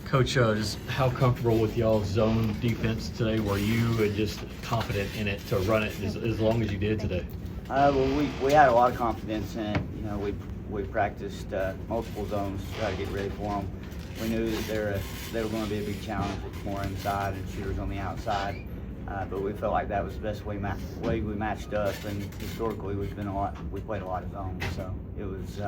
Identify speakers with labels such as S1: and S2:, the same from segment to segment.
S1: Coach, just how comfortable with y'all's zone defense today were you, and just confident in it to run it as long as you did today?
S2: Well, we had a lot of confidence in it. You know, we practiced multiple zones to try to get ready for them. We knew that they were going to be a big challenge with more inside and shooters on the outside. But we felt like that was the best way we matched up, and historically we played a lot of zones, so it was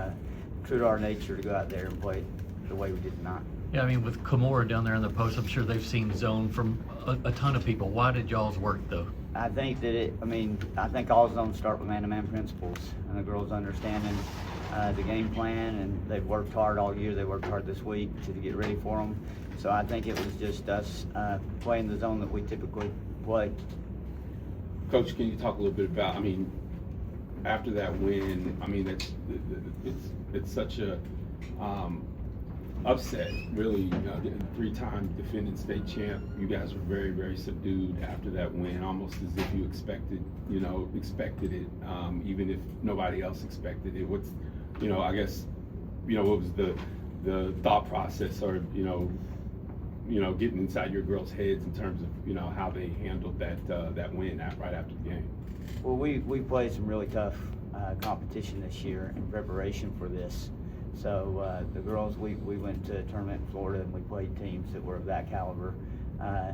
S2: true to our nature to go out there and play the way we did tonight.
S1: Yeah, I mean, with Kimura down there in the post, I'm sure they've seen zone from a ton of people. Why did y'all's work though?
S2: I think that I think all zones start with man-to-man principles, and the girls understanding the game plan, and they've worked hard all year. They worked hard this week to get ready for them. So I think it was just us playing the zone that we typically play.
S3: Coach, can you talk a little bit about, I mean, after that win, I mean, it's such a upset, really. You know, three-time defending state champ. You guys were very, very subdued after that win, almost as if you expected it, even if nobody else expected it. What's, I guess, what was the thought process, or getting inside your girls' heads in terms of how they handled that win right after the game?
S2: Well, we played some really tough competition this year in preparation for this. So the girls, we went to a tournament in Florida, and we played teams that were of that caliber,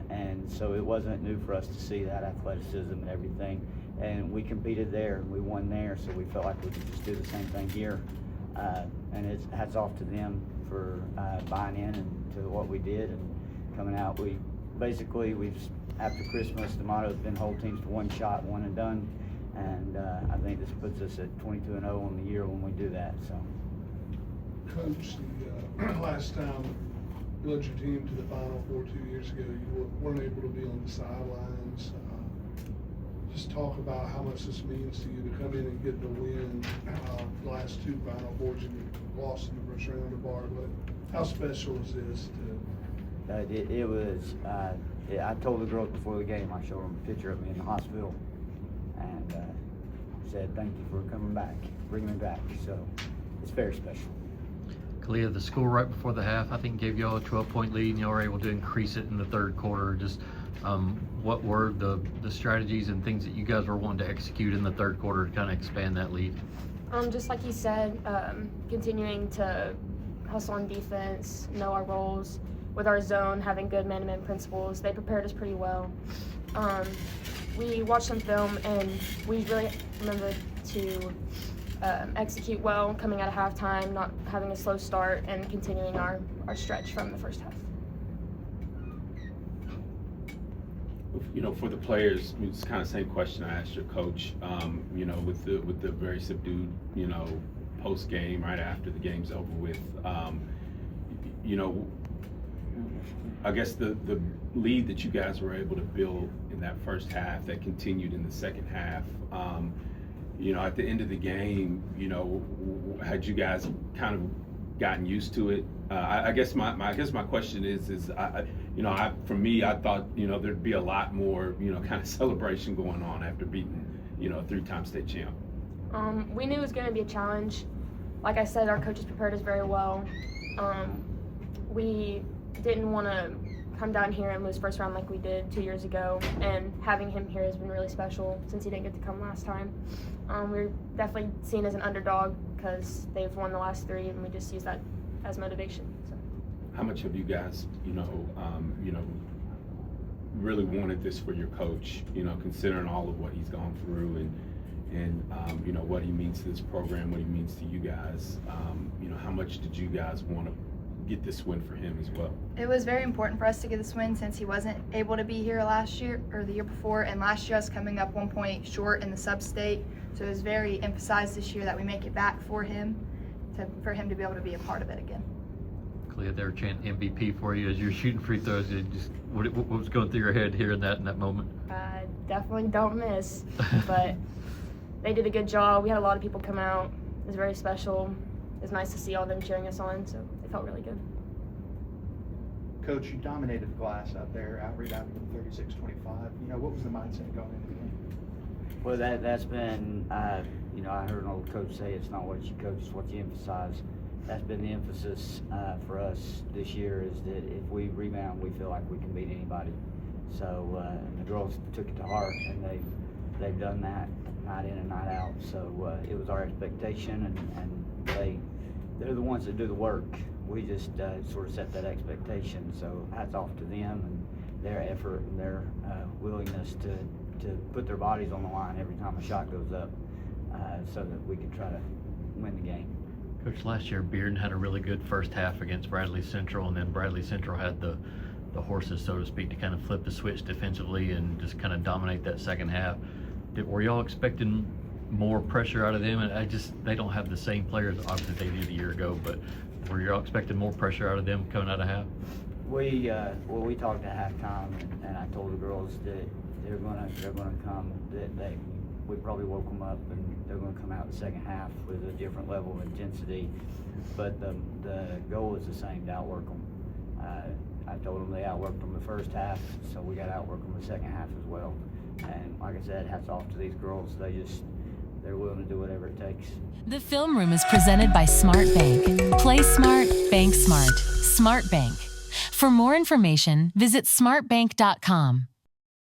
S2: and so it wasn't new for us to see that athleticism and everything. And we competed there, and we won there, so we felt like we could just do the same thing here. And it's hats off to them for buying in and to what we did and coming out. We've after Christmas, the motto has been hold teams to one shot, one and done. And I think this puts us at 22-0 on the year when we do that. So,
S4: Coach, the last time you led your team to the Final Four 2 years ago, you weren't able to be on the sidelines. Just talk about how much this means to you to come in and get the win. The last two Final Fours, and you lost in the first round of Bartlett. How special is this to?
S2: It was. I told the girls before the game. I showed them a picture of me in the hospital, and said thank you for coming back, bringing me back. So it's very special.
S1: Kaliyah, the score right before the half, I think, gave y'all a 12-point lead, and y'all were able to increase it in the third quarter. Just what were the strategies and things that you guys were wanting to execute in the third quarter to kind of expand that lead?
S5: Just like you said, continuing to hustle on defense, know our roles. With our zone, having good man-to-man principles, they prepared us pretty well. We watched some film, and we really remembered to execute well coming out of halftime, not having a slow start, and continuing our stretch from the first half.
S3: For the players, it's kind of the same question I asked your coach. With the very subdued, post game right after the game's over with. I guess the lead that you guys were able to build in that first half that continued in the second half. At the end of the game, had you guys kind of gotten used to it? I guess my question is for me, I thought there'd be a lot more kind of celebration going on after beating a three-time state champ.
S5: We knew it was going to be a challenge. Like I said, our coaches prepared us very well. We didn't want to come down here and lose first round like we did 2 years ago, and having him here has been really special since he didn't get to come last time. We're definitely seen as an underdog because they've won the last three, and we just use that as motivation. So.
S3: How much have you guys, really wanted this for your coach? Considering all of what he's gone through and what he means to this program, what he means to you guys. How much did you guys want to get this win for him as well?
S6: It was very important for us to get this win since he wasn't able to be here last year or the year before, and last year I was coming up 1 point short in the sub-state, so it was very emphasized this year that we make it back for him to be able to be a part of it again.
S1: Kaliyah, they were chanting MVP for you as you're shooting free throws. What was going through your head hearing that in that moment?
S5: Definitely don't miss, but they did a good job. We had a lot of people come out. It was very special. It was nice to see all them cheering us on, so it felt really good.
S7: Coach, you dominated the glass out there, out-rebounding them 36-25. What was the mindset going into the game?
S2: Well, that's been, I heard an old coach say it's not what you coach, it's what you emphasize. that's been the emphasis for us this year, is that if we rebound, we feel like we can beat anybody. So and the girls took it to heart, and they've done that night in and night out. So it was our expectation, and they're the ones that do the work. We just sort of set that expectation. So hats off to them and their effort and their willingness to put their bodies on the line every time a shot goes up, so that we can try to win the game.
S1: Coach, last year Bearden had a really good first half against Bradley Central, and then Bradley Central had the horses, so to speak, to kind of flip the switch defensively and just kind of dominate that second half. Were y'all expecting more pressure out of them? And they don't have the same players obviously they did a year ago, but were y'all expecting more pressure out of them coming out of half?
S2: We talked at halftime, and I told the girls that they're gonna come. That we probably woke them up, and they're gonna come out the second half with a different level of intensity. But the goal is the same, to outwork them. I told them they outworked them the first half, so we got to outwork them the second half as well. And like I said, hats off to these girls. They're willing to do whatever it takes.
S8: The Film Room is presented by SmartBank. Play smart, bank smart. SmartBank. For more information, visit smartbank.com.